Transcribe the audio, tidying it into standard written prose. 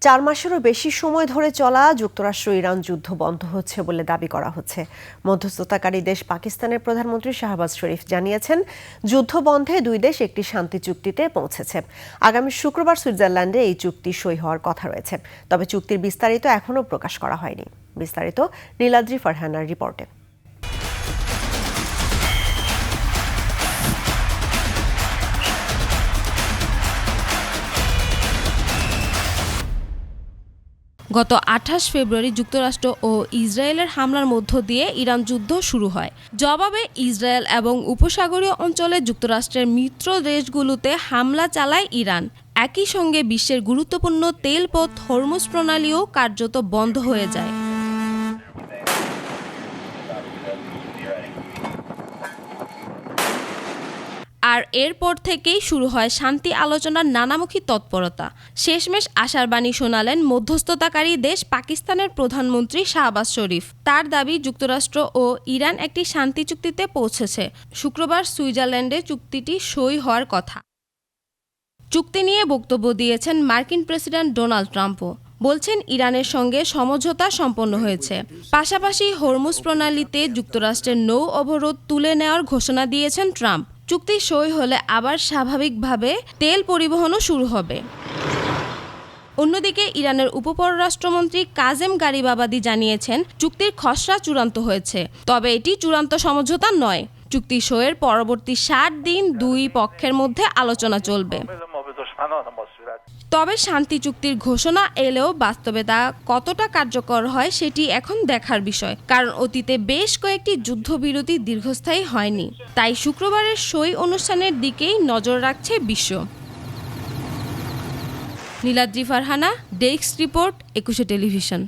4 মাসেরও বেশি সময় ধরে চলা যুক্তরাষ্ট্র ইরান যুদ্ধ বন্ধ হচ্ছে বলে দাবি করা হচ্ছে। মধ্যস্থতাকারী দেশ পাকিস্তানের প্রধানমন্ত্রী শাহবাজ শরীফ জানিয়েছেন, যুদ্ধ বন্ধে দুই দেশ একটি শান্তি চুক্তিতে পৌঁছেছে। আগামী শুক্রবার সুইজারল্যান্ডে এই চুক্তি সই হওয়ার কথা রয়েছে, তবে চুক্তির বিস্তারিত এখনও প্রকাশ করা হয়নি। বিস্তারিত নীলাদ্রি ফারহানার রিপোর্টে। গত 28 ফেব্রুয়ারি যুক্তরাষ্ট্র ও ইসরায়েলের হামলার মধ্য দিয়ে ইরান যুদ্ধ শুরু হয়। জবাবে ইসরায়েল এবং উপসাগরীয় অঞ্চলে যুক্তরাষ্ট্রের মিত্র দেশগুলোতে হামলা চালায় ইরান। একই সঙ্গে বিশ্বের গুরুত্বপূর্ণ তেলপথ হরমুজ প্রণালীও কার্যত বন্ধ হয়ে যায়। আর এরপর থেকেই শুরু হয় শান্তি আলোচনার নানামুখী তৎপরতা। শেষমেশ আশার বাণী শোনালেন মধ্যস্থতাকারী দেশ পাকিস্তানের প্রধানমন্ত্রী শাহবাজ শরীফ। তার দাবি, যুক্তরাষ্ট্র ও ইরান একটি শান্তি চুক্তিতে পৌঁছেছে। শুক্রবার সুইজারল্যান্ডে চুক্তিটি সই হওয়ার কথা। চুক্তি নিয়ে বক্তব্য দিয়েছেন মার্কিন প্রেসিডেন্ট ডোনাল্ড ট্রাম্পও। বলছেন, ইরানের সঙ্গে সমঝোতা সম্পন্ন হয়েছে। পাশাপাশি হরমুজ প্রণালীতে যুক্তরাষ্ট্রের নৌ অবরোধ তুলে নেওয়ার ঘোষণা দিয়েছেন ট্রাম্প। চুক্তি সই হলে আবার স্বাভাবিকভাবে তেল পরিবহনও শুরু হবে। অন্যদিকে ইরানের উপপররাষ্ট্রমন্ত্রী কাজেম গারিবাবাদি জানিয়েছেন, চুক্তির খসড়া চূড়ান্ত হয়েছে, তবে এটি চূড়ান্ত সমঝোতা নয়। চুক্তি সইয়ের পরবর্তী 60 দিন দুই পক্ষের মধ্যে আলোচনা চলবে। তবে শান্তি চুক্তির ঘোষণা এলেও বাস্তবে তা কতটা কার্যকর হয় সেটি এখন দেখার বিষয়, কারণ অতীতে বেশ কয়েকটি যুদ্ধবিরতি দীর্ঘস্থায়ী হয়নি। তাই শুক্রবারের সই অনুষ্ঠানের দিকেই নজর রাখছে বিশ্ব। Niladri Farhana, desk report, 21 television.